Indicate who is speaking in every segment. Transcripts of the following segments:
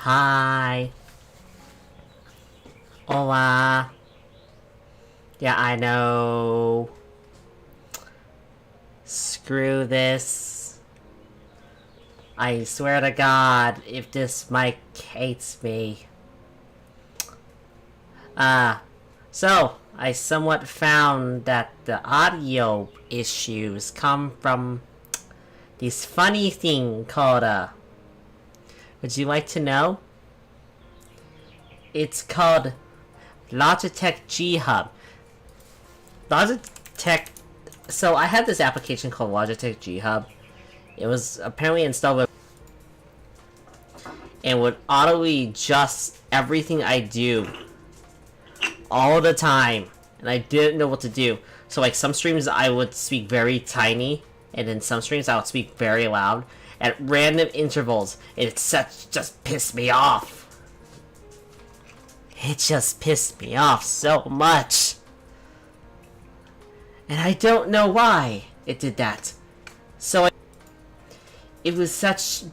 Speaker 1: Hi. Hola. Yeah, I know. Screw this. I swear to God, if this mic hates me. So, I somewhat found that the audio issues come from this funny thing called, would you like to know? It's called Logitech G Hub. Logitech. So I had this application called Logitech G Hub. It was apparently installed with and would auto adjust everything I do all the time, and I didn't know what to do. So like some streams I would speak very tiny, and then some streams I would speak very loud at random intervals, and it just pissed me off. It just pissed me off so much. And I don't know why it did that. So it was such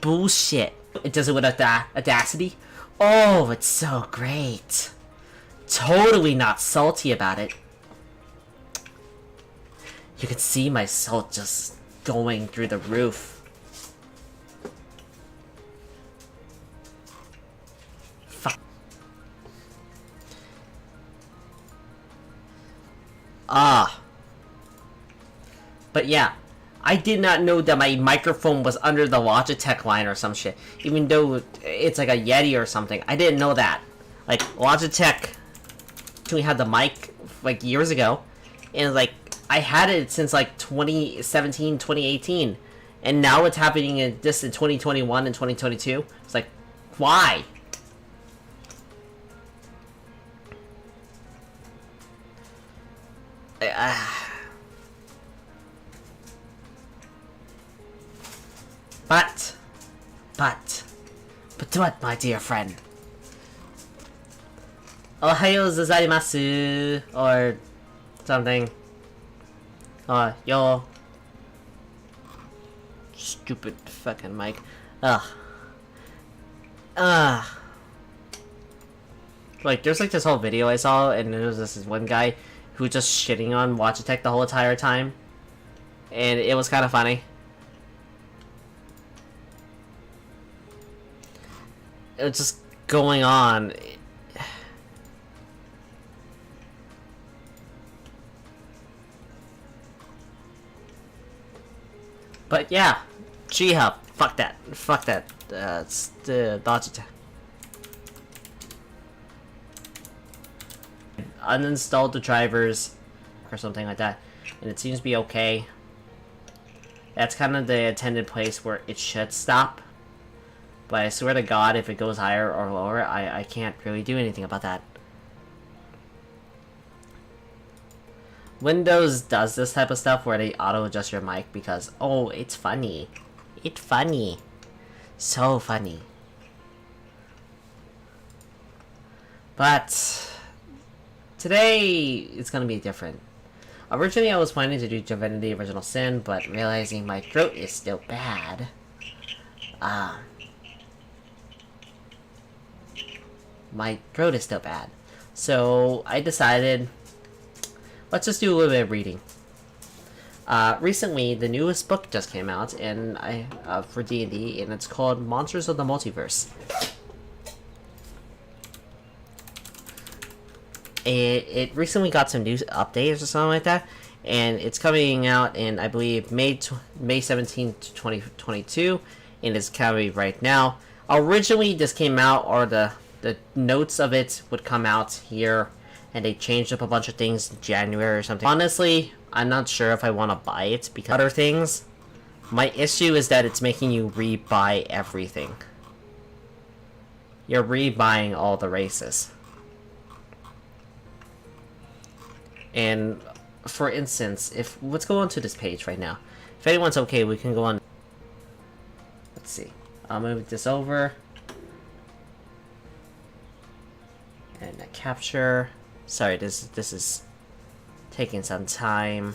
Speaker 1: bullshit. It does it with Audacity. Oh, it's so great. Totally not salty about it. You can see my salt just going through the roof. Fuck. But yeah, I did not know that my microphone was under the Logitech line or some shit. Even though it's like a Yeti or something. I didn't know that. Like, Logitech actually had the mic, like, years ago. And, like, I had it since, like, 2017, 2018. And now it's happening in 2021 and 2022. It's like, why? But what, my dear friend? Ohayou gozaimasu, or something. Yo. Stupid fucking mic. Like, there's like this whole video I saw, and there was this one guy who was just shitting on Logitech the whole entire time. And it was kind of funny. It was just going on. But yeah, G-Hub. Fuck that. Fuck that. It's the Logitech. Uninstalled the drivers or something like that, and it seems to be okay. That's kind of the intended place where it should stop. But I swear to God, if it goes higher or lower, I can't really do anything about that. Windows does this type of stuff where they auto-adjust your mic because, oh, it's funny. It's funny. So funny. But today, it's gonna be different. Originally, I was planning to do Divinity Original Sin, but realizing my throat is still bad. My throat is still bad. So, I decided, let's just do a little bit of reading. Recently, the newest book just came out, and for D&D, and it's called Monsters of the Multiverse. It recently got some new updates or something like that, and it's coming out in, I believe, May 17th, 2022, and it's coming right now. Originally, this came out, or the notes of it would come out here, and they changed up a bunch of things in January or something. Honestly, I'm not sure if I want to buy it because other things. My issue is that it's making you re-buy everything. You're re-buying all the races. And for instance, let's go on to this page right now. If anyone's okay, we can go on. Let's see. I'll move this over. And a capture. Sorry, this is taking some time.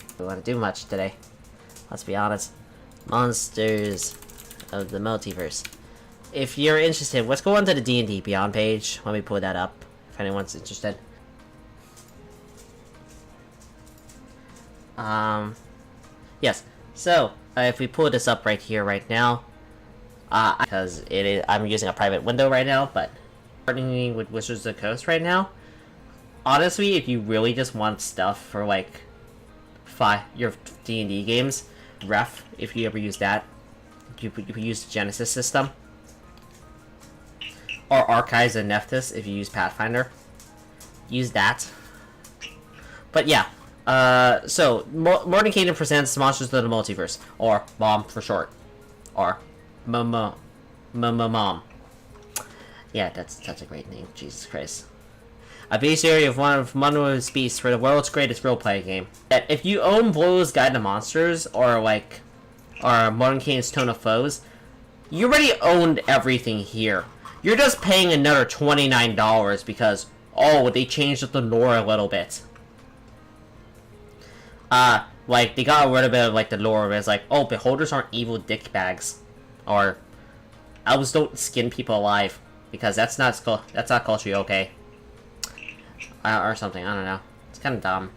Speaker 1: We don't want to do much today. Let's be honest. Monsters of the Multiverse. If you're interested, let's go on to the D&D Beyond page. Let me pull that up if anyone's interested. Yes. So if we pull this up right here, right now, because I'm using a private window right now, but partnering with Wizards of the Coast right now. Honestly, if you really just want stuff for like your D&D games, Ref, if you ever use that, you use the Genesis system, or Archives and Nephthys if you use Pathfinder. Use that. But yeah, so Mordenkainen presents Monsters of the Multiverse, or MOM for short, or MOM. Yeah, that's such a great name. Jesus Christ. A base area of one of Monroe's Beasts for the world's greatest role-playing game. That if you own Blow's Guide to Monsters, or Mordenkainen's Tone of Foes, you already owned everything here. You're just paying another $29 because, they changed up the lore a little bit. Like, they got rid of a bit of, like, the lore where it's like, beholders aren't evil dickbags. Or, elves don't skin people alive. Because that's not culturally okay. Or something, I don't know. It's kind of dumb.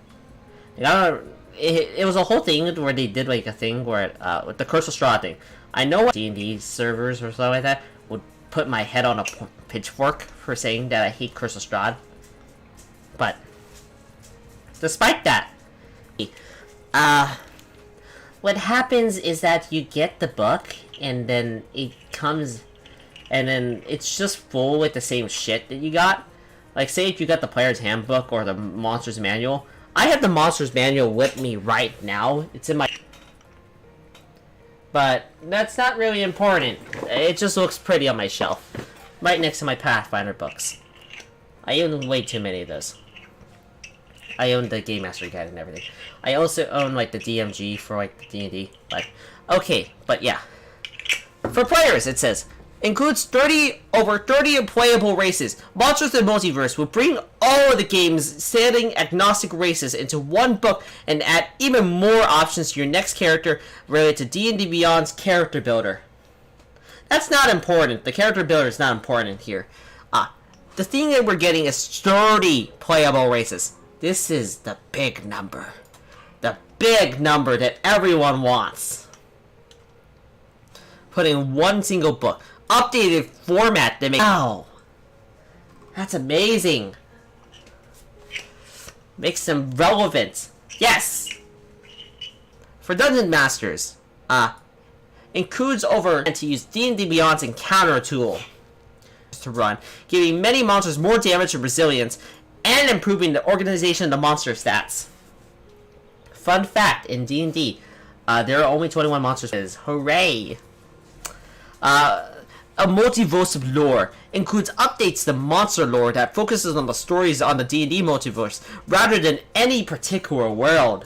Speaker 1: It was a whole thing where they did, like, a thing where, with the Curse of Strahd thing. I know D&D servers or something like that would put my head on a pitchfork for saying that I hate Curse of Strahd. But, despite that, what happens is that you get the book, and then it comes, and then it's just full with the same shit that you got. Like, say if you got the Player's Handbook or the Monster's Manual. I have the Monster's Manual with me right now. It's in my... But, that's not really important. It just looks pretty on my shelf. Right next to my Pathfinder books. I own way too many of those. I own the Game Master Guide and everything. I also own, like, the DMG for, like, the D&D. Like, okay, but yeah. For players, it says... Includes over 30 playable races. Monsters of the Multiverse will bring all of the game's standing agnostic races into one book and add even more options to your next character related to D&D Beyond's character builder. That's not important. The character builder is not important here. The thing that we're getting is 30 playable races. This is the big number. The big number that everyone wants. Putting one single book. Updated format that makes... Wow! That's amazing! Makes them relevant. Yes! For Dungeon Masters, includes over to use D&D Beyond's Encounter tool to run, giving many monsters more damage and resilience, and improving the organization of the monster stats. Fun fact, in D&D, there are only 21 monsters. Hooray! A multiverse of lore includes updates to the monster lore that focuses on the stories on the D&D multiverse rather than any particular world.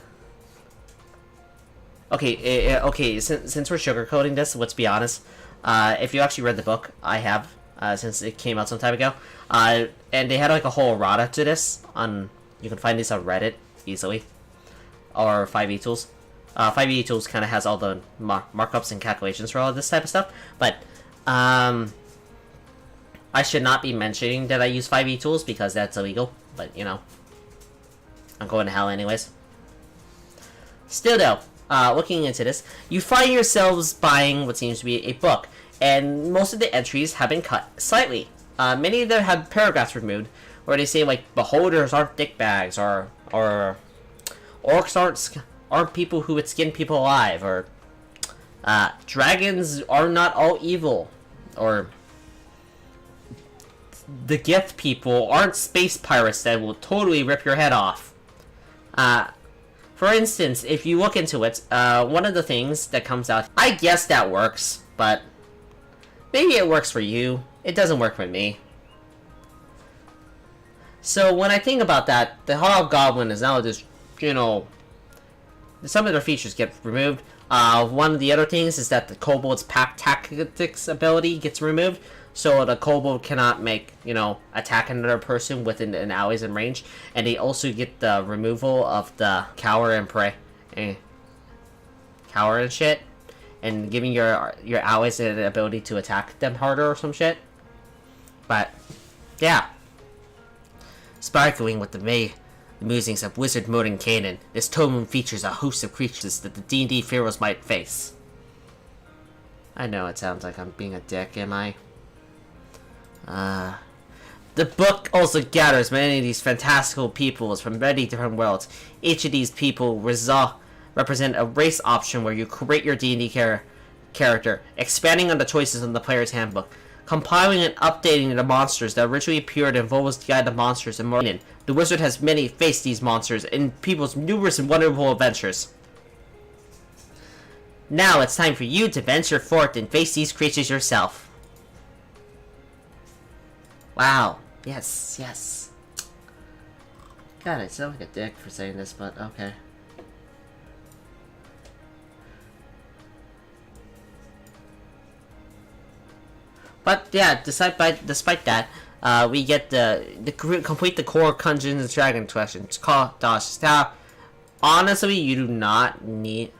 Speaker 1: Okay, since we're sugarcoating this, let's be honest. If you actually read the book, I have, since it came out some time ago. And they had like a whole errata to this. You can find this on Reddit easily. Or 5e Tools. 5e Tools kind of has all the markups and calculations for all of this type of stuff. But, I should not be mentioning that I use 5e Tools because that's illegal. But, you know, I'm going to hell anyways. Still though, looking into this, you find yourselves buying what seems to be a book, and most of the entries have been cut slightly. Many of them have paragraphs removed, where they say like beholders aren't dickbags, or orcs aren't people who would skin people alive, or dragons are not all evil, or the gift people aren't space pirates that will totally rip your head off. For instance, if you look into it, one of the things that comes out, I guess that works, but maybe it works for you. It doesn't work for me. So when I think about that, the Hobgoblin is now just, you know, some of their features get removed. One of the other things is that the Kobold's Pack Tactics ability gets removed, so the Kobold cannot make, you know, attack another person within an hour's in range. And they also get the removal of the Cower and Prey. Cower and shit. and giving your allies the ability to attack them harder or some shit. But yeah, sparkling with the musings of Wizard Mode in Canaan, this tome features a host of creatures that the D&D heroes might face. I know it sounds like I'm being a dick, am I? The book also gathers many of these fantastical peoples from many different worlds. Each of these people represent a race option where you create your D&D character, expanding on the choices in the player's handbook, compiling and updating the monsters that originally appeared in Volva's Guide to Monsters and more. The wizard has many faced these monsters in people's numerous and wonderful adventures. Now it's time for you to venture forth and face these creatures yourself. Wow. Yes, yes. God, I sound like a dick for saying this, but okay. But yeah, despite that, we get the complete the core Dungeons and Dragons questions. Now, honestly, you do not need.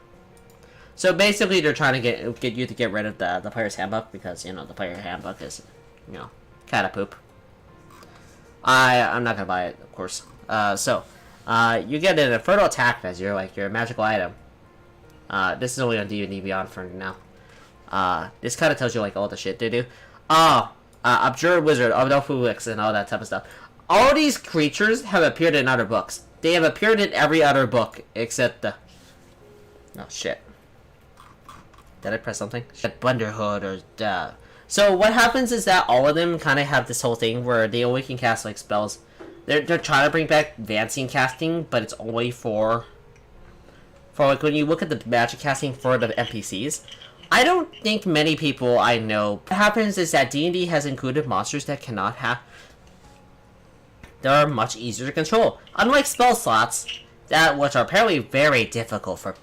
Speaker 1: So basically, they're trying to get you to get rid of the player's handbook because the player handbook is kind of poop. I'm not gonna buy it, of course. You get an infernal attack as your magical item. This is only on D&D Beyond for now. This kind of tells you all the shit they do. Abjured Wizard, Obnophulix, and all that type of stuff. All these creatures have appeared in other books. They have appeared in every other book except the. Oh shit! Did I press something? Bunderhood or So what happens is that all of them kind of have this whole thing where they only can cast spells. They're trying to bring back advancing casting, but it's only for when you look at the magic casting for the NPCs. I don't think many people I know. What happens is that D&D has included monsters that cannot have. They are much easier to control, unlike spell slots which are apparently very difficult for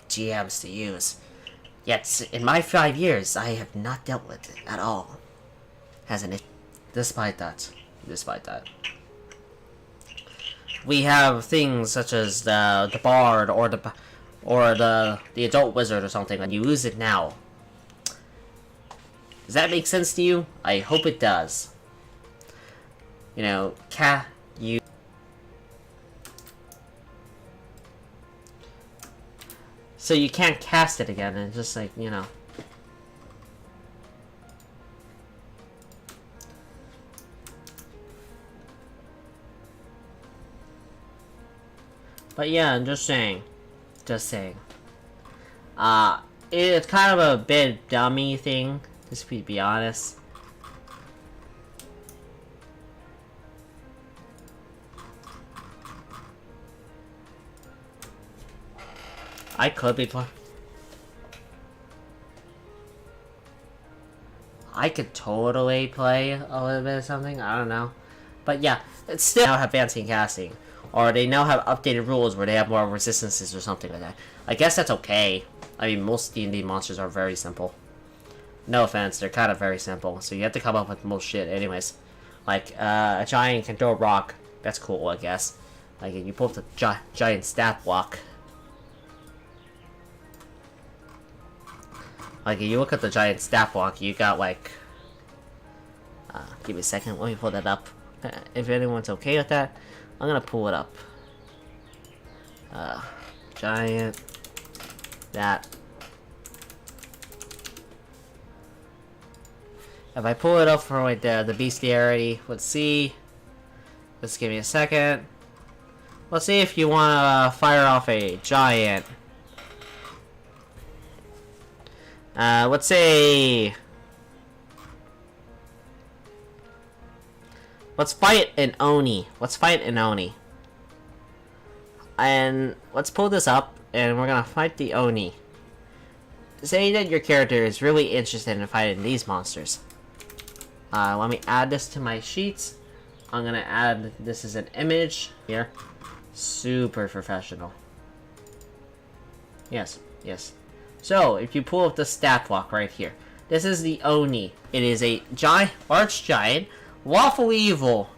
Speaker 1: GMs to use. Yet, in my 5 years, I have not dealt with it at all. Hasn't it? Despite that. We have things such as the Bard or the Adult Wizard or something, and you use it now. Does that make sense to you? I hope it does. So you can't cast it again, and just But yeah, I'm just saying. It's kind of a bit dummy thing, just to be honest. I could be I could totally play a little bit of something, I don't know. But yeah, it's still now have advancing casting. Or they now have updated rules where they have more resistances or something like that. I guess that's okay. I mean, most D&D monsters are very simple. No offense, they're kind of very simple. So you have to come up with most shit anyways. A giant can throw a rock. That's cool, I guess. You pull up the giant stat block. If you look at the giant stat block, you got give me a second, let me pull that up. If anyone's okay with that, I'm gonna pull it up. Giant that. If I pull it up for the bestiarity, let's see. Just give me a second. Let's see if you wanna fire off a giant. Let's say... Let's fight an Oni. And let's pull this up, and we're gonna fight the Oni. Say that your character is really interested in fighting these monsters. Let me add this to my sheets. I'm gonna add this as an image here. Super professional. Yes. So, if you pull up the stat block right here, this is the Oni. It is a arch-giant, lawful evil.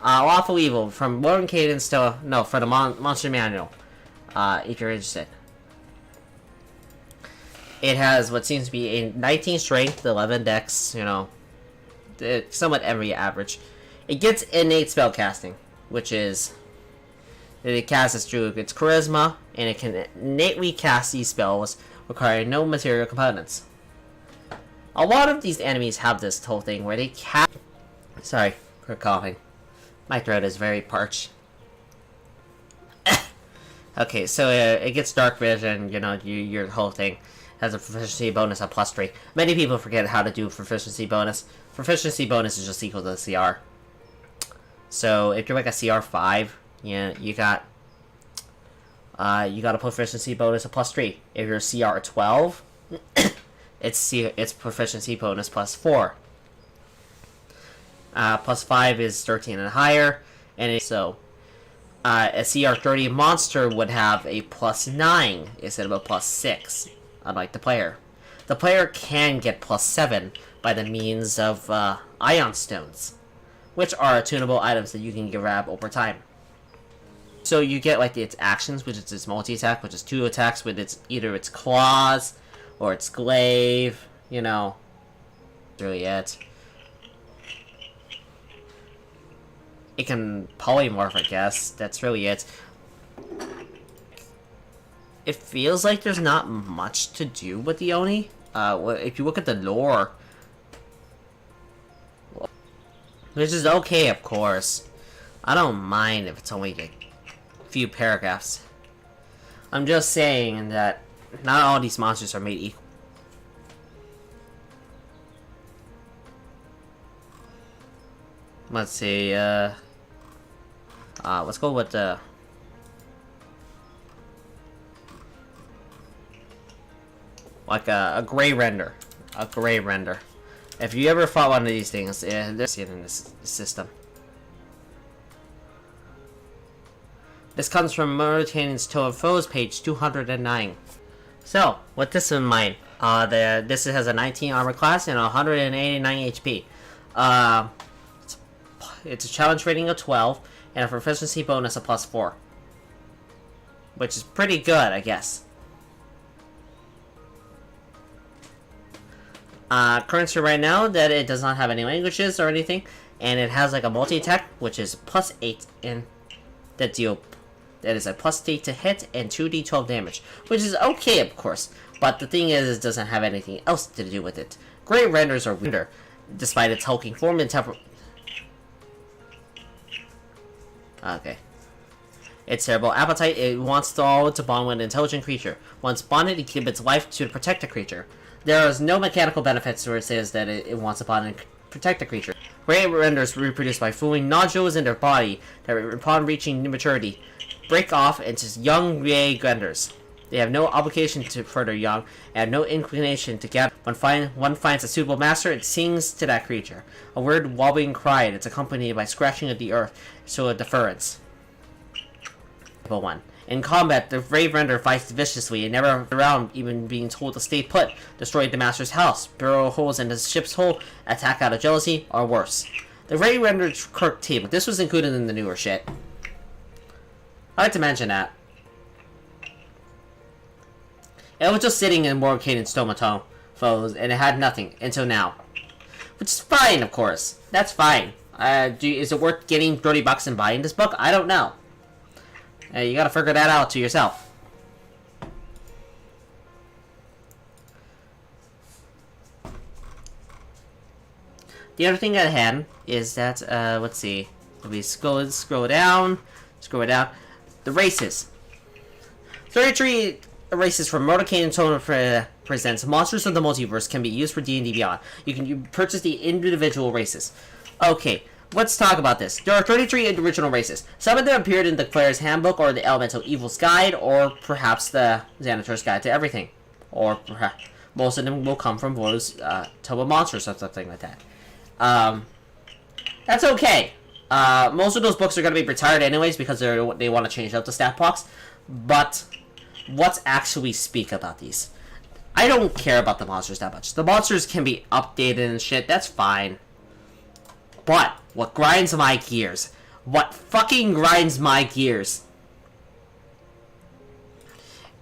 Speaker 1: Lawful evil from Lord Cadence to for the Monster Manual. If you're interested. It has what seems to be a 19 strength, 11 dex, you know, somewhat every average. It gets innate spellcasting, which is that it casts through its charisma, and it can innately cast these spells requiring no material components. A lot of these enemies have this whole thing where they cast. Sorry for coughing. My throat is very parched. Okay, so it gets dark vision, you know, your whole thing has a proficiency bonus of +3. Many people forget how to do proficiency bonus. Proficiency bonus is just equal to the CR. So if you're like a CR 5, yeah, you got a proficiency bonus of +3. If you're a CR 12, it's proficiency bonus +4. +5 is 13 and higher, and so a CR 30 monster would have a +9 instead of a +6, unlike the player. The player can get +7 by the means of ion stones, which are tunable items that you can grab over time. So you get like its actions, which is its multi-attack, which is 2 attacks with either its claws or its glaive, you know. Really it. It can polymorph, I guess. That's really it. It feels like there's not much to do with the Oni. If you look at the lore, which is okay, of course. I don't mind if it's only a few paragraphs. I'm just saying that not all these monsters are made equal. Let's see, let's go with the... like a gray render. A gray render. If you ever fought one of these things, there's it in this system. This comes from Mauritanian's Tale of Foes, page 209. So, with this in mind, this has a 19 armor class and 189 HP. It's a challenge rating of 12 and a proficiency bonus of +4, which is pretty good, I guess. Currency right now that it does not have any languages or anything, and it has like a multi-attack, which is +8 in that is a +8 to hit and 2d12 damage, which is okay, of course. But the thing is, it doesn't have anything else to do with it. Gray renders are weirder, despite its hulking form and okay. Its terrible appetite, it wants to bond with an intelligent creature. Once bonded, it gives its life to protect the creature. There is no mechanical benefits where it says that it wants to bond and protect the creature. Gray renders reproduce by fooling nodules in their body that, upon reaching maturity, break off into young gray renders. They have no obligation to further young, and have no inclination to gather. When one finds a suitable master, it sings to that creature. A weird wobbling cry, and it's accompanied by scratching of the earth, so a deference. 1. In combat, the brave render fights viciously and never around even being told to stay put, destroy the master's house, burrow holes in the ship's hull, attack out of jealousy, or worse. The brave render Kirk table. This was included in the newer shit. I like to mention that. It was just sitting in Moroccan Stomato foes, and it had nothing until now. Which is fine, of course. That's fine. Is it worth getting $30 and buying this book? I don't know. You gotta figure that out to yourself. The other thing at hand is that, let's see. Let me scroll down. The races. 33 races from Mordecai and Tone presents Monsters of the Multiverse can be used for D&D Beyond. You can purchase the individual races. Okay, let's talk about this. There are 33 original races. Some of them appeared in the Player's Handbook or the Elemental Evil's Guide, or perhaps the Xanator's Guide to Everything. Or perhaps most of them will come from Bo's Tome of Monsters or something like that. That's okay. Most of those books are going to be retired anyways because they want to change out the stat box. But let's actually speak about these. I don't care about the monsters that much. The monsters can be updated and shit. That's fine. But what grinds my gears, what fucking grinds my gears,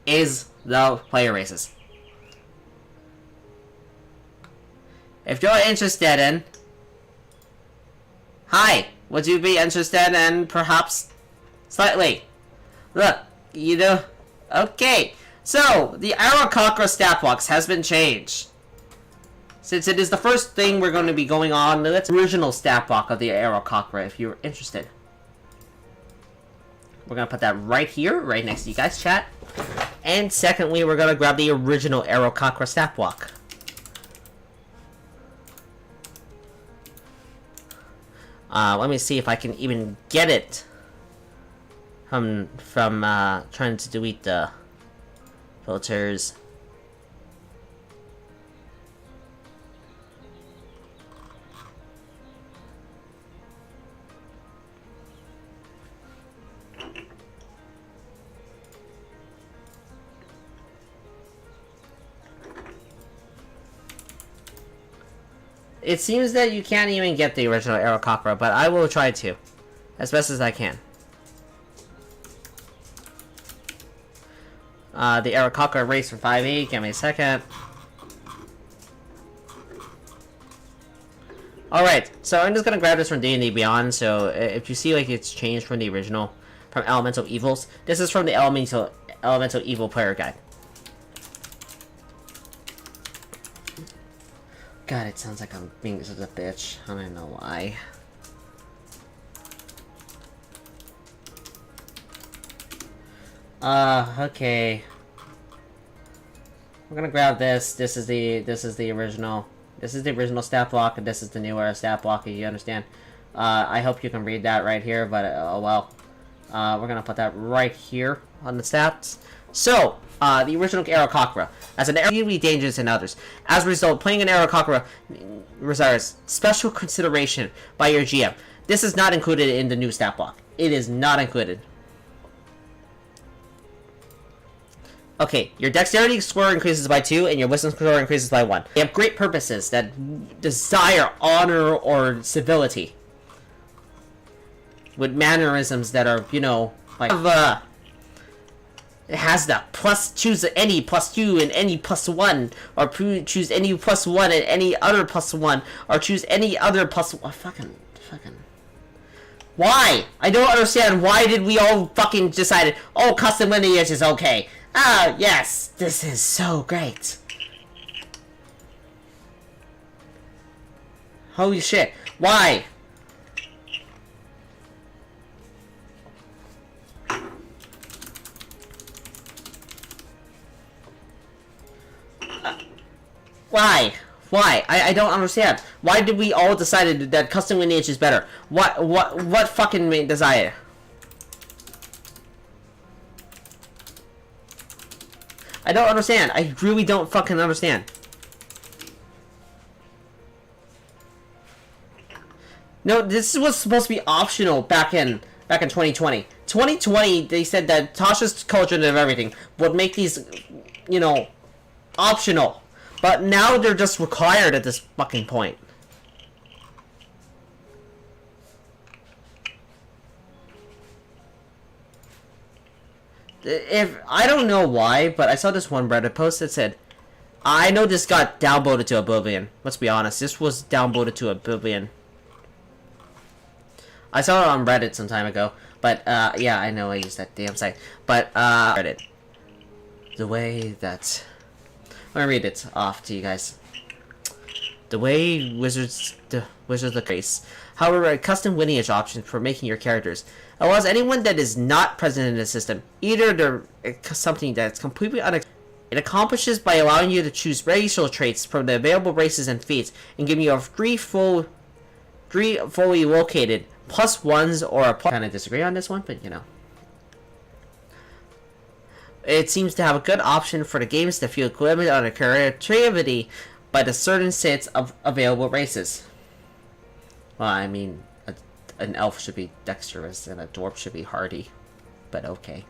Speaker 1: is the player races. If you're interested in... Hi! Would you be interested in perhaps... Slightly? Look, you know... Okay. So, the Aarakocra stat box has been changed. Since it is the first thing we're going to be going on, let's original stat block of the Aarakocra if you're interested. We're going to put that right here, right next to you guys' chat. And secondly, we're going to grab the original Aarakocra stat block. Let me see if I can even get it from trying to delete the filters. It seems that you can't even get the original Aarakocra, but I will try to, as best as I can. The Aarakocra race for 5e, give me a second. Alright, so I'm just gonna grab this from D&D Beyond, so if you see like it's changed from the original, from Elemental Evils, this is from the Elemental Evil Player Guide. God, it sounds like I'm being such a bitch. I don't know why. Okay. We're gonna grab this. This is the original. This is the original stat block, and this is the newer stat block, if you understand. I hope you can read that right here, but oh well. We're gonna put that right here on the stats. So, the original Aarakocra. As an really dangerous than others. As a result, playing an Aarakocra requires special consideration by your GM. This is not included in the new stat block. It is not included. Okay, your dexterity score increases by 2, and your wisdom score increases by 1. They have great purposes that desire honor or civility. With mannerisms that are, you know, like, it has the choose any +2 and any +1, or choose any +1 and any other +1, or choose any other +1. Fucking. Why? I don't understand. Why did we all fucking decided, oh, custom lineage is okay. Ah, yes, this is so great. Holy shit. Why? Why? Why? I don't understand. Why did we all decided that custom lineage is better? What fucking made desire? I don't understand. I really don't fucking understand. No, this was supposed to be optional back in 2020. 2020, they said that Tasha's Cauldron of Everything would make these, you know, optional. But now they're just required at this fucking point. If I don't know why, but I saw this one Reddit post that said, I know this got downvoted to oblivion. Let's be honest, this was downvoted to oblivion. I saw it on Reddit some time ago, but yeah, I know I used that damn site. But Reddit, the way that, let me read it off to you guys. The way Wizards the Grace. However, a custom lineage option for making your characters allows anyone that is not present in the system, either they're something that's completely unexpected. It accomplishes by allowing you to choose racial traits from the available races and feats, and giving you a three fully located +1s or a plus. Kind of disagree on this one, but you know. It seems to have a good option for the games that feel limited on the creativity by the certain sets of available races. Well, I mean, an elf should be dexterous and a dwarf should be hardy, but okay.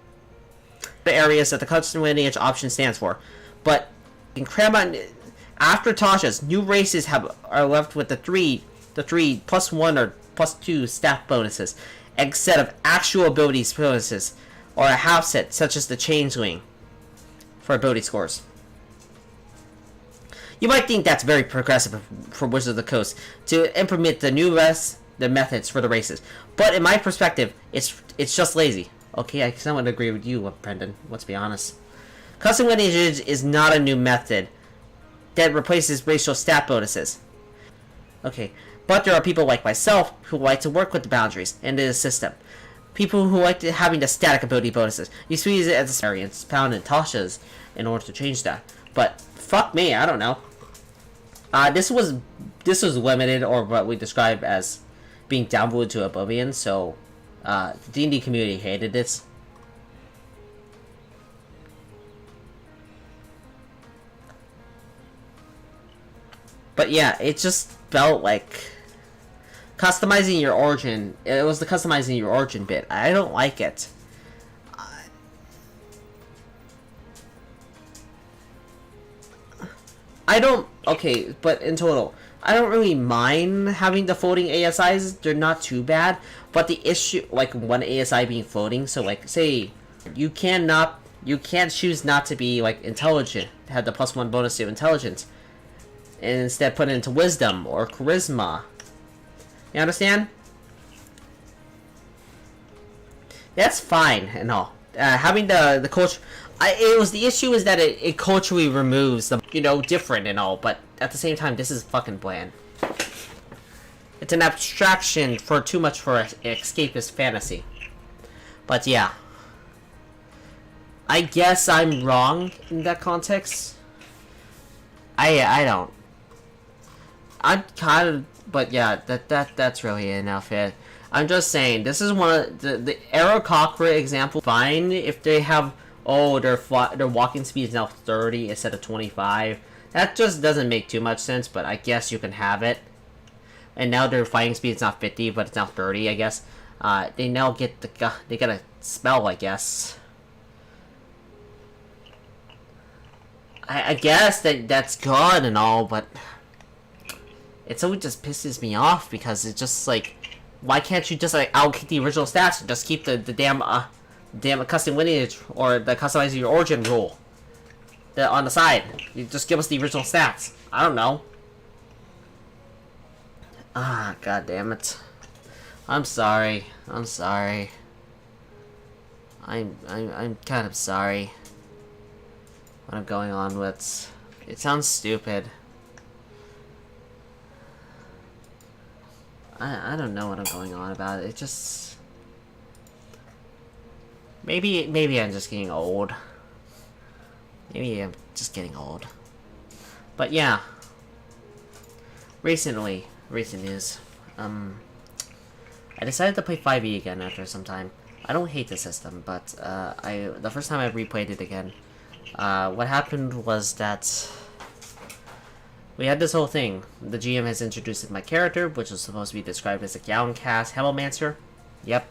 Speaker 1: The areas that the custom lineage option stands for, but in Cramon, after Tasha's, new races are left with the three +1 or +2 stat bonuses, instead of actual abilities bonuses, or a half set such as the Changeling for ability scores. You might think that's very progressive for Wizards of the Coast to implement the methods for the races, but in my perspective, it's just lazy. Okay, I somewhat agree with you, Brendan. Let's be honest. Custom lineage is not a new method that replaces racial stat bonuses. Okay, but there are people like myself who like to work with the boundaries and the system. People who like having the static ability bonuses. You squeeze it as a variance, pound and Tasha's in order to change that. But fuck me, I don't know. This was limited, or what we describe as being downvoted to oblivion. So, the D&D community hated this. But yeah, it just felt like customizing your origin. It was the customizing your origin bit. I don't like it. I don't. Okay, but in total, I don't really mind having the floating ASIs. They're not too bad. But the issue, like one ASI being floating, so like say you can't choose not to be like intelligent, have the +1 bonus to intelligence, and instead put it into wisdom or charisma. You understand? That's fine and all. Having the culture, it was the issue is that it culturally removes the different and all, but at the same time, this is fucking bland. It's an abstraction for too much for escapist fantasy. But yeah, I guess I'm wrong in that context. I don't. I'm kind of, but yeah, that's really enough. I'm just saying, this is one of the Arrow Cockra example. Fine if they have, their walking speed is now 30 instead of 25. That just doesn't make too much sense, but I guess you can have it. And now their fighting speed is not 50, but it's now 30, I guess. They now get they get a spell, I guess. I guess that's good and all, but it always just pisses me off because it's just like, why can't you just like allocate the original stats and just keep the damn custom lineage or the customizing your origin rule on the side? You just give us the original stats. I don't know. God damn it. I'm sorry. I'm sorry. I'm kind of sorry. What I'm going on with. It sounds stupid. I don't know what I'm going on about. It just maybe I'm just getting old. Maybe I'm just getting old. But yeah. Recent news. I decided to play 5e again after some time. I don't hate the system, but the first time I replayed it again, what happened was that we had this whole thing. The GM has introduced my character, which was supposed to be described as a Gowncast Hellmancer. Yep,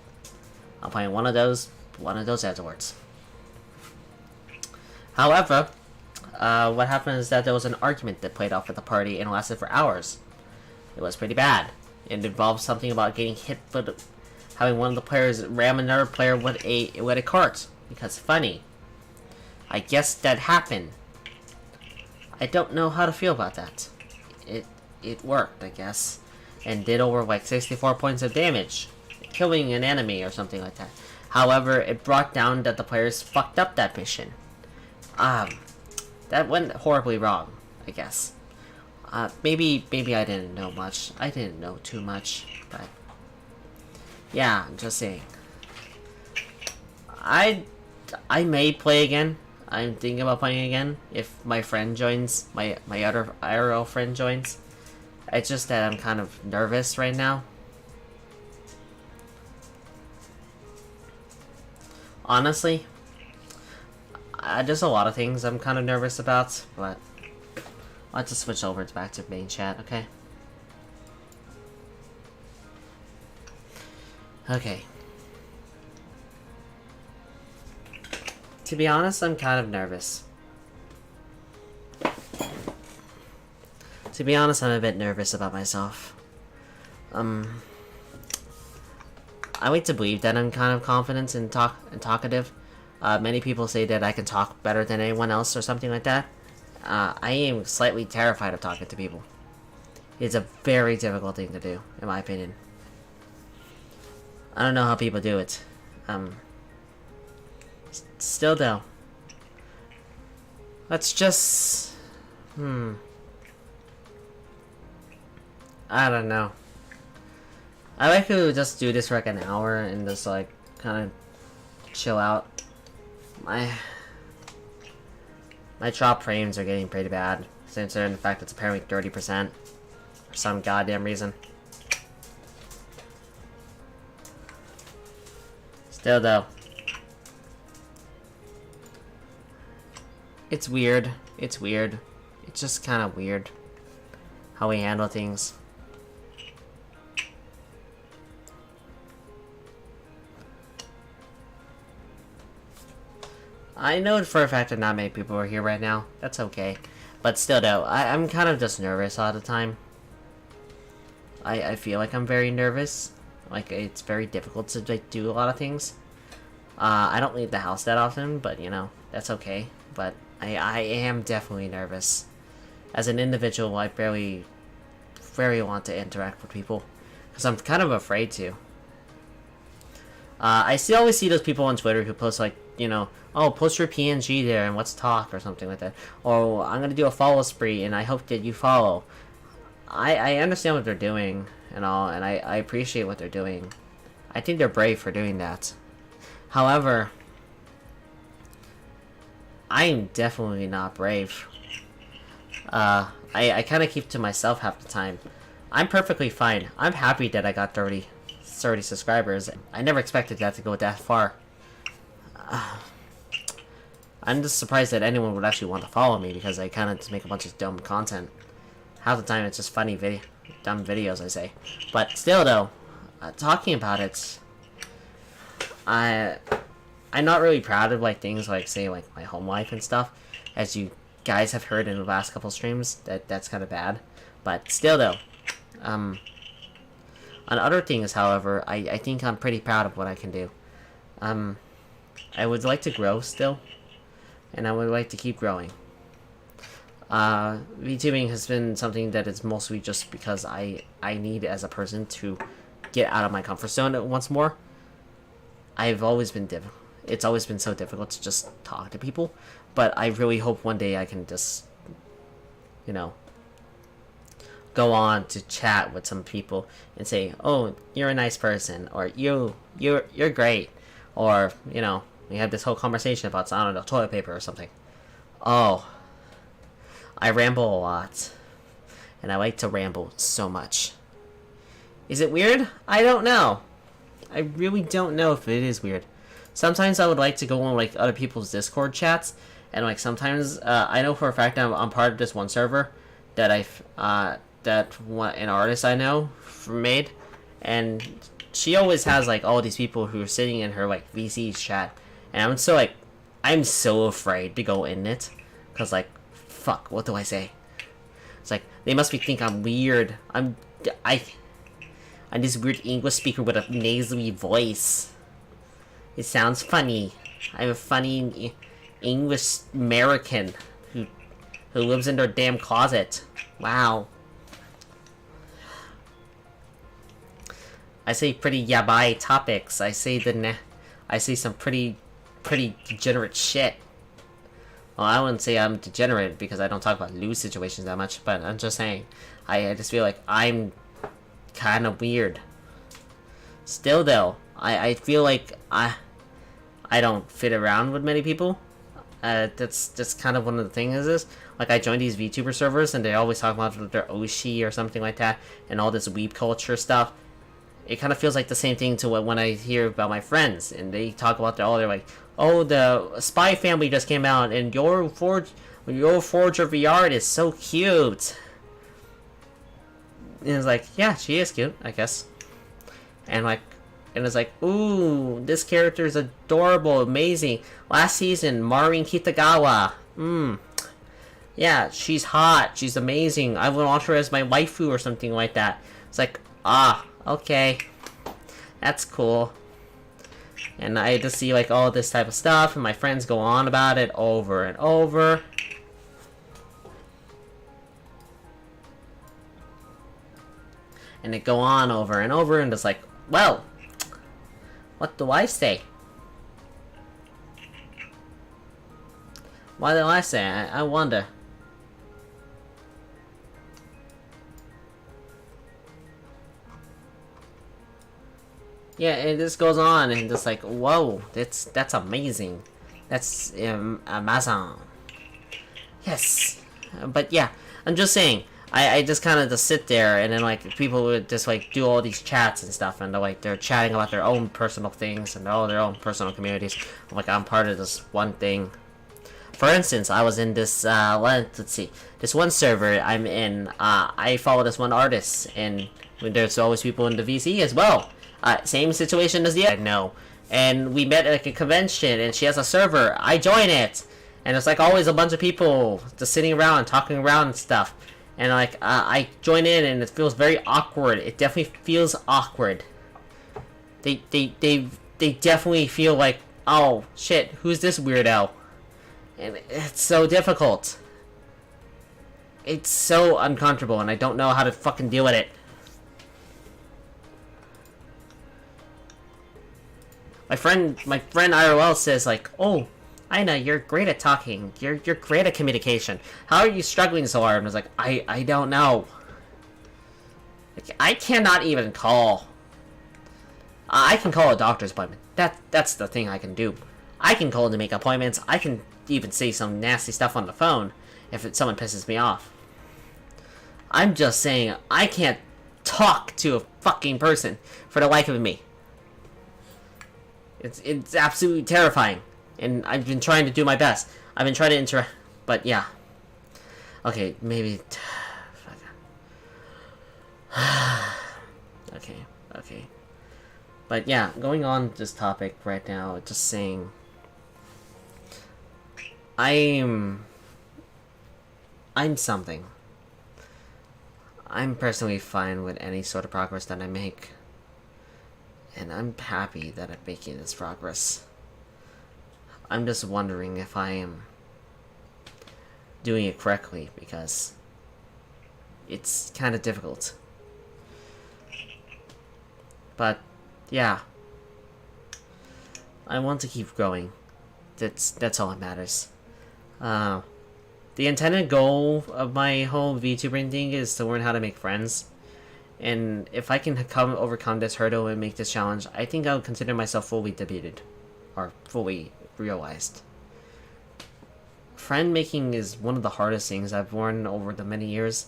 Speaker 1: I'm playing one of those Edgewords. However, what happened is that there was an argument that played off at the party and lasted for hours. It was pretty bad. It involved something about getting hit, but having one of the players ram another player with a cart. Because funny. I guess that happened. I don't know how to feel about that. It worked, I guess. And did over like 64 points of damage. Killing an enemy or something like that. However, it brought down that the players fucked up that mission. That went horribly wrong, I guess. Maybe I didn't know much. I didn't know too much, but yeah, I'm just saying. I may play again. I'm thinking about playing again if my friend joins, my other IRL friend joins. It's just that I'm kind of nervous right now. Honestly, there's a lot of things I'm kind of nervous about, but I'll just switch over back to main chat, okay? Okay. To be honest, I'm kind of nervous. To be honest, I'm a bit nervous about myself. I like to believe that I'm kind of confident and talkative. Many people say that I can talk better than anyone else or something like that. I am slightly terrified of talking to people. It's a very difficult thing to do, in my opinion. I don't know how people do it. Still though. Let's just... I don't know. I like to just do this for like an hour and just like kind of chill out. My chop frames are getting pretty bad, considering the fact it's apparently 30% for some goddamn reason. Still though, it's weird. It's weird. It's just kind of weird how we handle things. I know for a fact that not many people are here right now. That's okay. But still though, I'm kind of just nervous all the time. I feel like I'm very nervous. Like, it's very difficult to like, do a lot of things. I don't leave the house that often, but you know, that's okay. But I am definitely nervous. As an individual, I very want to interact with people. Because I'm kind of afraid to. I still always see those people on Twitter who post like, you know, oh, post your PNG there and let's talk or something like that. Or I'm gonna do a follow spree and I hope that you follow. I understand what they're doing and all, and I appreciate what they're doing. I think they're brave for doing that. However, I'm definitely not brave. I kind of keep to myself half the time. I'm perfectly fine. I'm happy that I got 30 subscribers. I never expected that to go that far. I'm just surprised that anyone would actually want to follow me because I kind of just make a bunch of dumb content. Half the time it's just funny dumb videos, I say. But still though, talking about it, I'm not really proud of like things like say like my home life and stuff, as you guys have heard in the last couple streams. That's kind of bad. But still though, on other things, however, I think I'm pretty proud of what I can do. I would like to grow still, and I would like to keep growing. VTubing has been something that is mostly just because I need as a person to get out of my comfort zone once more. I've always been it's always been so difficult to just talk to people, but I really hope one day I can just, you know, go on to chat with some people and say, oh, you're a nice person, or you're great, or, you know, we had this whole conversation about, I don't know, toilet paper or something. Oh, I ramble a lot, and I like to ramble so much. Is it weird? I don't know. I really don't know if it is weird. Sometimes I would like to go on like other people's Discord chats, and like sometimes I know for a fact I'm part of this one server that an artist I know made, and she always has like all these people who are sitting in her like VC's chat, and I'm so afraid to go in it, cause like, fuck, what do I say? It's like they must think I'm weird. I'm this weird English speaker with a nasally voice. It sounds funny. I'm a funny English American who lives in their damn closet. Wow. I say pretty yabai topics. I say some pretty degenerate shit. Well, I wouldn't say I'm degenerate because I don't talk about loose situations that much, but I'm just saying, I just feel like I'm kind of weird. Still though, I feel like I don't fit around with many people. That's kind of one of the things is, like, I joined these VTuber servers and they always talk about their Oshi or something like that, and all this weeb culture stuff. It kind of feels like the same thing to when I hear about my friends, and they talk about they're like, oh, the Spy Family just came out, and your Forger VR is so cute. And it's like, yeah, she is cute, I guess. And it's like, ooh, this character is adorable, amazing. Last season, Maureen Kitagawa. Yeah, she's hot, she's amazing. I would want her as my waifu or something like that. It's like, okay. That's cool. And I just see like all this type of stuff, and my friends go on about it over and over. and it go on over and over, and it's like, well, what do I say? What do I say? I wonder. Yeah, and this goes on, and just like, whoa, that's amazing. That's amazing. Yes. But yeah, I'm just saying, I just kind of just sit there, and then like people would just like do all these chats and stuff, and they're chatting about their own personal things and all their own personal communities. I'm like, I'm part of this one thing. For instance, I was in this let's see, this one server I'm in. I follow this one artist, and there's always people in the VC as well. Same situation as the I know. And we met at like a convention, and she has a server. I join it, and it's like always a bunch of people just sitting around and talking around and stuff. And like I join in, and it feels very awkward. It definitely feels awkward. They definitely feel like, oh shit, who's this weirdo? And it's so difficult. It's so uncomfortable, and I don't know how to fucking deal with it. My friend IRL says like, oh, Ina, you're great at talking. You're great at communication. How are you struggling so hard? And I was like, I don't know. Like, I cannot even call. I can call a doctor's appointment. That's the thing I can do. I can call to make appointments. I can even say some nasty stuff on the phone if someone pisses me off. I'm just saying, I can't talk to a fucking person for the life of me. It's absolutely terrifying, and I've been trying to do my best. I've been trying to interact, but yeah. Okay, maybe. Okay. But yeah, going on this topic right now, just saying, I'm something. I'm personally fine with any sort of progress that I make. And I'm happy that I'm making this progress. I'm just wondering if I am doing it correctly, because it's kind of difficult. But yeah, I want to keep growing. That's all that matters. The intended goal of my whole VTubing thing is to learn how to make friends. And if I can overcome this hurdle and make this challenge, I think I would consider myself fully debuted. Or fully realized. Friend making is one of the hardest things I've learned over the many years.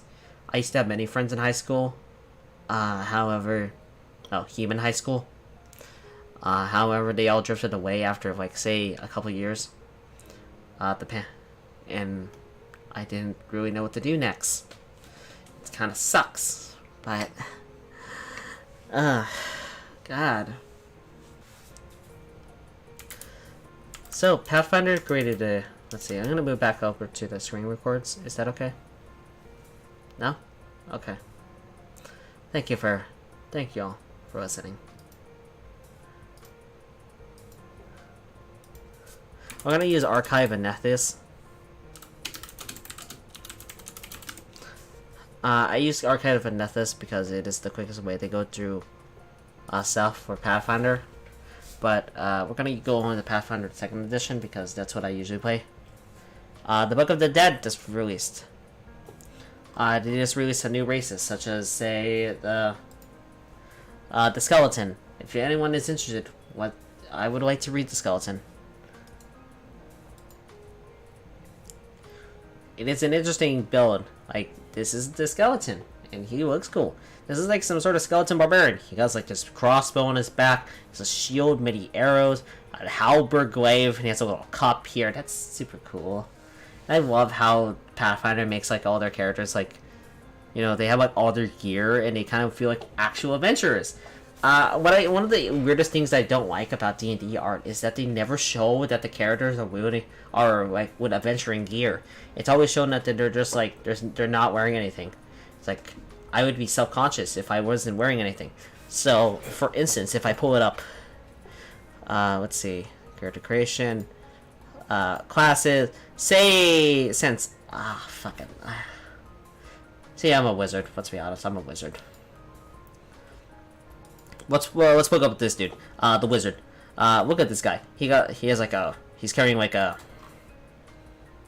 Speaker 1: I used to have many friends in high school. Human high school. However, they all drifted away after, like, say, a couple years. And I didn't really know what to do next. It kind of sucks. But, God. So, Pathfinder created a, let's see, I'm gonna move back over to the screen records. Is that okay? No? Okay. Thank you all for listening. We're gonna use Archive and Nethys. I use Archive and Nethys because it is the quickest way to go through stuff for Pathfinder. But we're gonna go on to Pathfinder 2nd Edition because that's what I usually play. The Book of the Dead just released. They just released some new races, such as, say, the Skeleton. If anyone is interested, I would like to read the Skeleton. It is an interesting build. Like, this is the Skeleton, and he looks cool. This is like some sort of skeleton barbarian. He has like this crossbow on his back, he has a shield, many arrows, a halberd glaive, and he has a little cup here. That's super cool. And I love how Pathfinder makes like all their characters like, you know, they have like all their gear, and they kind of feel like actual adventurers. One of the weirdest things I don't like about D&D art is that they never show that the characters are like with adventuring gear. It's always shown that they're just like they're not wearing anything. It's like I would be self-conscious if I wasn't wearing anything. So, for instance, if I pull it up, let's see, character creation, classes, say since fucking. See, I'm a wizard. Let's be honest, I'm a wizard. let's look up this dude, the wizard. Look at this guy. He's carrying like a,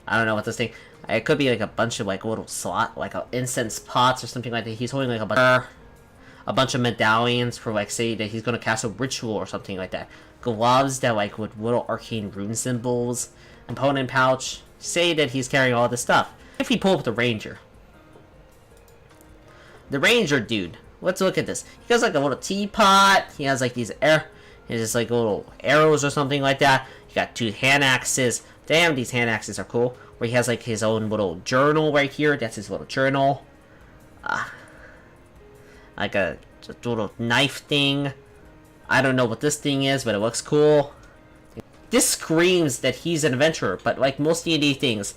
Speaker 1: I don't know what this thing. It could be like a bunch of like little incense pots or something like that. He's holding like a bunch of medallions for like say that he's gonna cast a ritual or something like that. Gloves that like with little arcane rune symbols. Component pouch. Say that he's carrying all this stuff. If we pull up the ranger dude, let's look at this. He has like a little teapot. He has like these like little arrows or something like that. He got 2 hand axes. Damn, these hand axes are cool. Where he has like his own little journal right here. That's his little journal. Like a little knife thing. I don't know what this thing is, but it looks cool. This screams that he's an adventurer, but like most D&D things,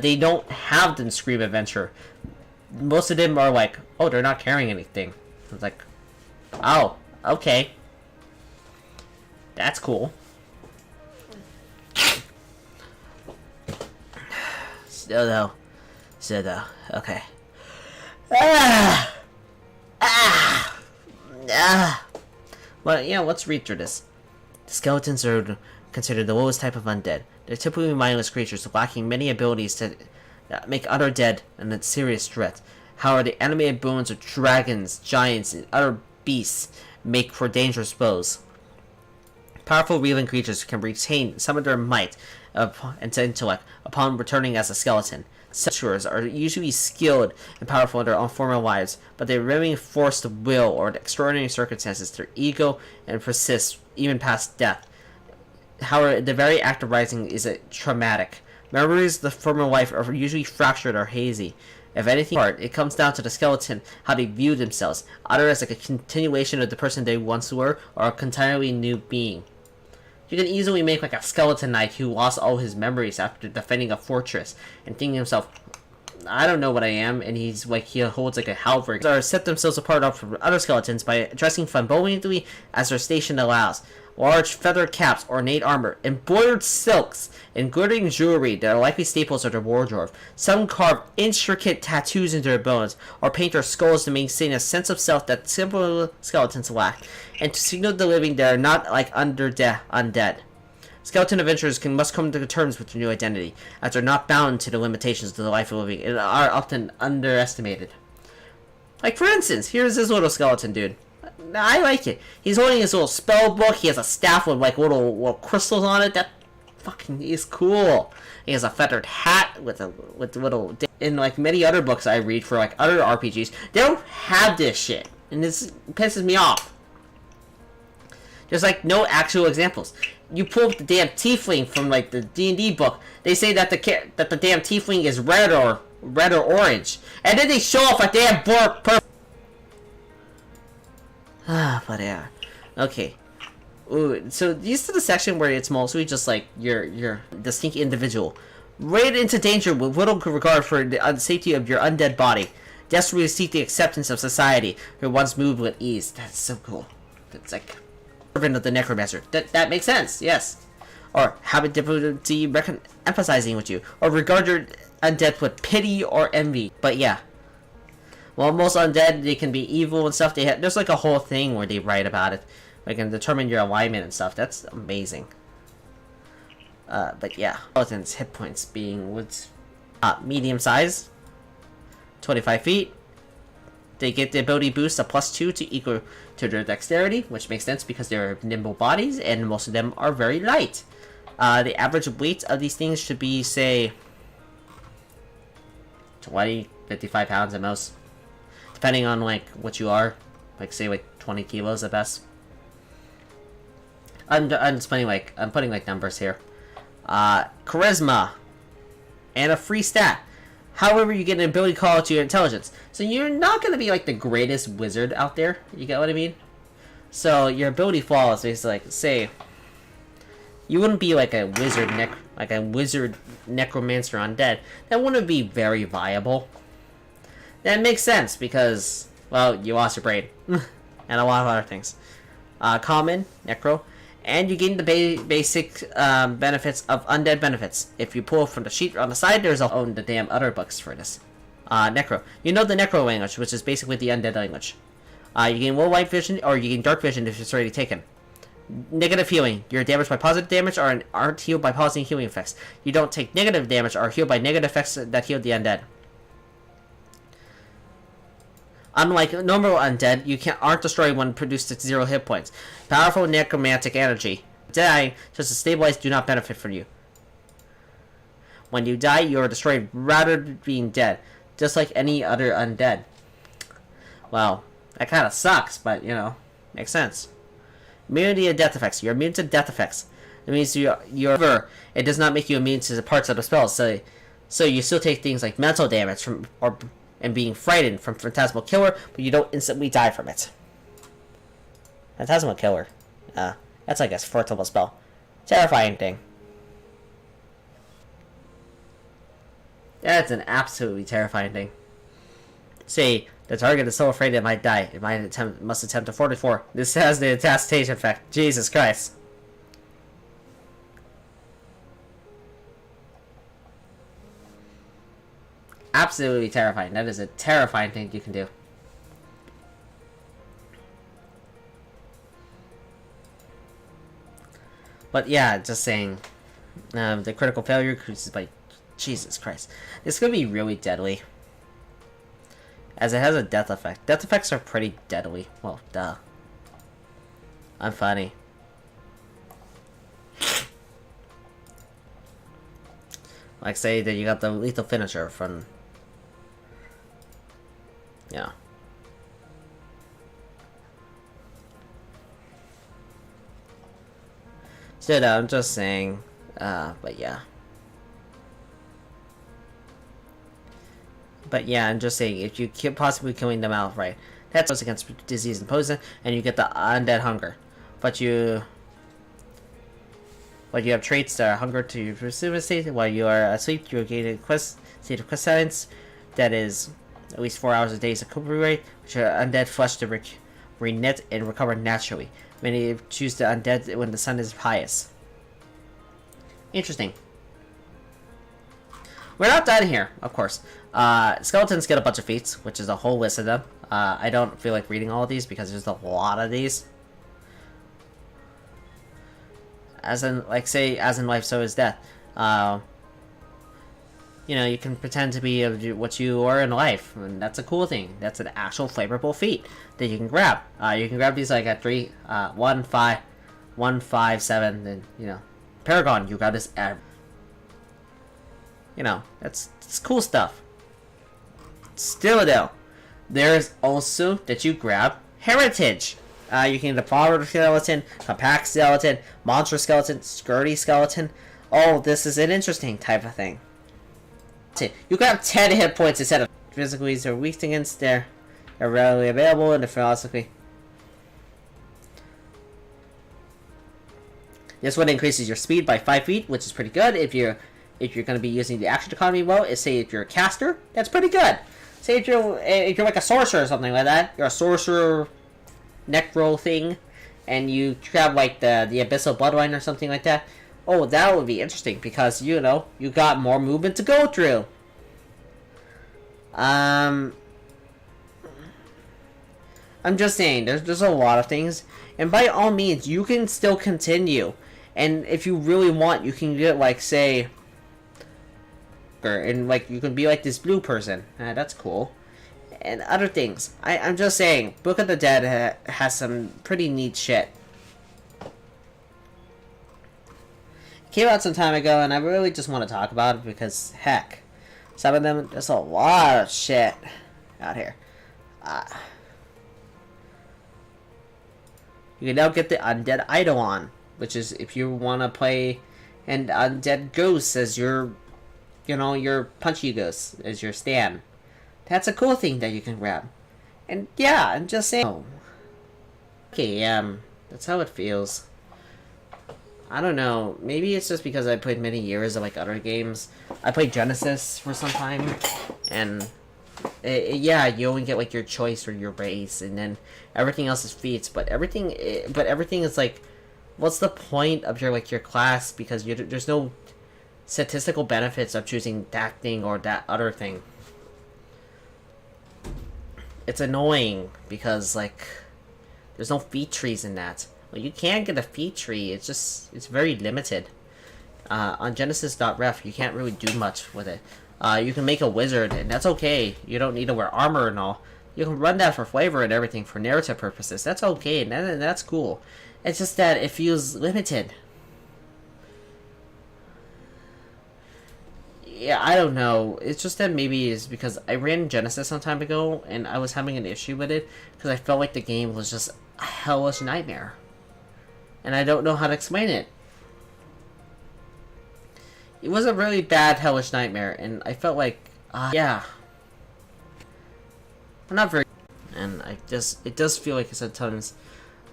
Speaker 1: they don't have them scream adventure. Most of them are like, oh, they're not carrying anything. It's like, oh, okay. That's cool. So though, okay. Well, yeah, let's read through this. The skeletons are considered the lowest type of undead. They're typically mindless creatures lacking many abilities to make other dead a serious threat. However, the animated bones of dragons, giants, and other beasts make for dangerous foes. Powerful reeling creatures can retain some of their might and intellect upon returning as a skeleton. Adventurers are usually skilled and powerful in their own former lives, but they remain forced of will or in extraordinary circumstances their ego and persist even past death. However, the very act of rising is traumatic. Memories of the former life are usually fractured or hazy. If anything, it comes down to the skeleton, how they view themselves, either as like a continuation of the person they once were, or a entirely new being. You can easily make like a skeleton knight who lost all his memories after defending a fortress and thinking himself, I don't know what I am, and he holds like a halberd. Or set themselves apart from other skeletons by dressing flamboyantly as their station allows. Large feather caps, ornate armor, embroidered silks, and glittering jewelry that are likely staples of their wardrobe. Some carve intricate tattoos into their bones, or paint their skulls to maintain a sense of self that simple skeletons lack, and to signal the living they are not like undead. Skeleton adventurers must come to terms with their new identity, as they're not bound to the limitations of the life of living, and are often underestimated. Like, for instance, here's this little skeleton dude. I like it. He's holding his little spell book. He has a staff with like little crystals on it. That fucking is cool. He has a feathered hat with little. In like many other books I read for like other RPGs, they don't have this shit, and this pisses me off. There's like no actual examples. You pull up the damn tiefling from like the D&D book. They say that the damn tiefling is red or orange, and then they show off a damn purple. But yeah. Okay. Ooh, so this is the section where it's mostly just like your distinct individual. Rated into danger with little regard for the safety of your undead body. Desperately seek the acceptance of society who once moved with ease. That's so cool. That's like servant of the necromancer. That makes sense, yes. Or have difficulty empathizing with you. Or regard your undead with pity or envy. But yeah. Well, most undead, they can be evil and stuff. There's like a whole thing where they write about it. They can determine your alignment and stuff. That's amazing. But yeah. Skeletons' hit points being medium size. 25 feet. They get the ability boost of +2 to equal to their dexterity, which makes sense because they're nimble bodies and most of them are very light. The average weight of these things should be, say, 20, 55 pounds at most. Depending on like what you are, like say like 20 kilos at best. I'm just putting like numbers here. Charisma and a free stat. However, you get an ability call to your intelligence, so you're not gonna be like the greatest wizard out there. You get what I mean? So your ability fall is basically like, say, you wouldn't be like a wizard necromancer undead. That wouldn't be very viable. That makes sense because, well, you lost your brain. And a lot of other things. Common, necro, and you gain the basic benefits of undead benefits. If you pull from the sheet on the side, there's the damn other books for this. Necro. You know the necro language, which is basically the undead language. You gain low light vision, or you gain dark vision if it's already taken. Negative healing. You're damaged by positive damage or aren't healed by positive healing effects. You don't take negative damage or are healed by negative effects that heal the undead. Unlike normal undead, you aren't destroyed when produced at 0 hit points. Powerful necromantic energy. Dying, just to stabilize, do not benefit from you. When you die, you are destroyed rather than being dead, just like any other undead. Well, that kind of sucks, but, you know, makes sense. Immunity to death effects. You're immune to death effects. It means it does not make you immune to the parts of the spell, so you still take things like mental damage and being frightened from Phantasmal Killer, but you don't instantly die from it. Phantasmal Killer. That's like a fertile spell. Terrifying thing. That's an absolutely terrifying thing. See, the target is so afraid it might die. It must attempt a 44. This has the incapacitation effect. Jesus Christ. Absolutely terrifying. That is a terrifying thing you can do. But yeah, just saying. The critical failure increases by... Jesus Christ. It's going to be really deadly. As it has a death effect. Death effects are pretty deadly. Well, duh. I'm funny. Like, say that you got the lethal finisher from... Yeah. So, I'm just saying. But yeah. But yeah, I'm just saying, if you keep possibly killing them outright, that goes against disease and poison, and you get the undead hunger. But you have traits that are hunger to your pursuit state. While you are asleep, you gain a state of quiescence that is at least 4 hours a day of recovery rate, which are undead flesh to reknit and recover naturally. Many choose the undead when the sun is highest. Interesting. We're not done here, of course. Skeletons get a bunch of feats, which is a whole list of them. I don't feel like reading all of these because there's a lot of these. As in life, so is death. You know, you can pretend to be what you are in life, and that's a cool thing. That's an actual flavorful feat that you can grab. You can grab these like at 3, 1, 5, 1, 5, 7, then, you know. Paragon, you got this at... You know, it's cool stuff. Still though, there's also that you grab heritage. You can get the power skeleton, compact skeleton, monster skeleton, skirty skeleton. Oh, this is an interesting type of thing. You can have 10 hit points instead of physically are weak against they're rarely available in the philosophy. This one increases your speed by 5 feet, which is pretty good if you're going to be using the action economy well. Say if you're a caster, that's pretty good. Say if you're like a sorcerer or something like that, you're a sorcerer neck roll thing, and you grab like the abyssal bloodline or something like that. Oh, that would be interesting because you know you got more movement to go through. I'm just saying, there's a lot of things, and by all means, you can still continue, and if you really want, you can get like say. And like you can be like this blue person. That's cool. And other things. I'm just saying, Book of the Dead has some pretty neat shit. It came out some time ago, and I really just want to talk about it because, heck, some of them, there's a lot of shit out here. You can now get the Undead Eidolon, which is if you want to play an Undead Ghost as your... You know, your punchy ghost as your stand. That's a cool thing that you can grab. And yeah, I'm just saying. Oh. Okay, that's how it feels. I don't know. Maybe it's just because I played many years of like other games. I played Genesis for some time, and yeah, you only get like your choice or your race, and then everything else is feats. But everything is like, what's the point of your class? Because there's no statistical benefits of choosing that thing or that other thing. it's annoying because like there's no feat trees in that. Well, you can get a feat tree. It's very limited. On Genesis.ref, you can't really do much with it. You can make a wizard, and that's okay. You don't need to wear armor and all. You can run that for flavor and everything for narrative purposes. That's okay, and that's cool. It's just that it feels limited. Yeah, I don't know. It's just that maybe it's because I ran Genesis some time ago, and I was having an issue with it because I felt like the game was just a hellish nightmare. And I don't know how to explain it. It was a really bad hellish nightmare, and I felt like, yeah. I'm not very... And it does feel like sometimes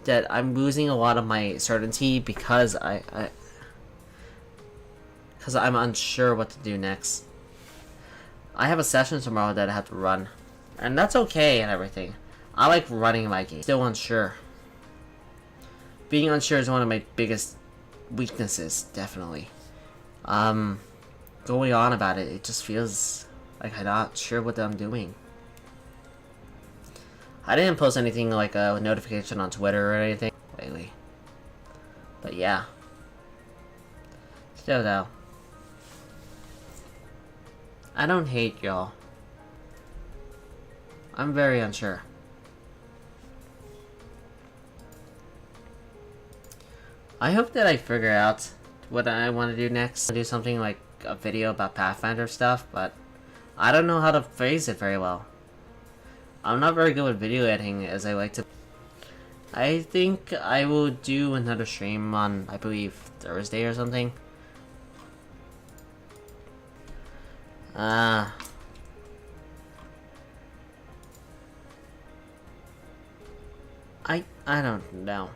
Speaker 1: that I'm losing a lot of my certainty because because I'm unsure what to do next. I have a session tomorrow that I have to run, and that's okay and everything. I like running my game. Still unsure. Being unsure is one of my biggest weaknesses, definitely. Going on about it, it just feels like I'm not sure what I'm doing. I didn't post anything like a notification on Twitter or anything lately. But yeah. Still though. I don't hate y'all. I'm very unsure. I hope that I figure out what I want to do next. I'll do something like a video about Pathfinder stuff, but I don't know how to phrase it very well. I'm not very good with video editing as I like to. I think I will do another stream on, I believe, Thursday or something. I don't know.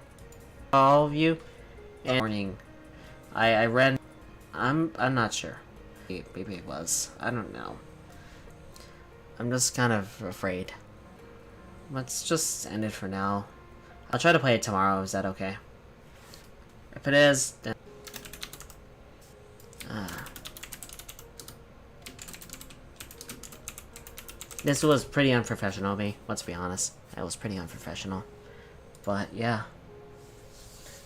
Speaker 1: All of you, and morning, I read. I'm not sure. Maybe it was. I don't know. I'm just kind of afraid. Let's just end it for now. I'll try to play it tomorrow. Is that okay? If it is, then this was pretty unprofessional of me. Let's be honest. It was pretty unprofessional. But yeah.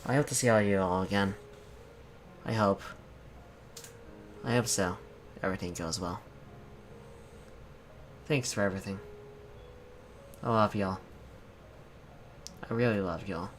Speaker 1: I hope to see all you all again. I hope. I hope so. Everything goes well. Thanks for everything. I love y'all. I really love y'all.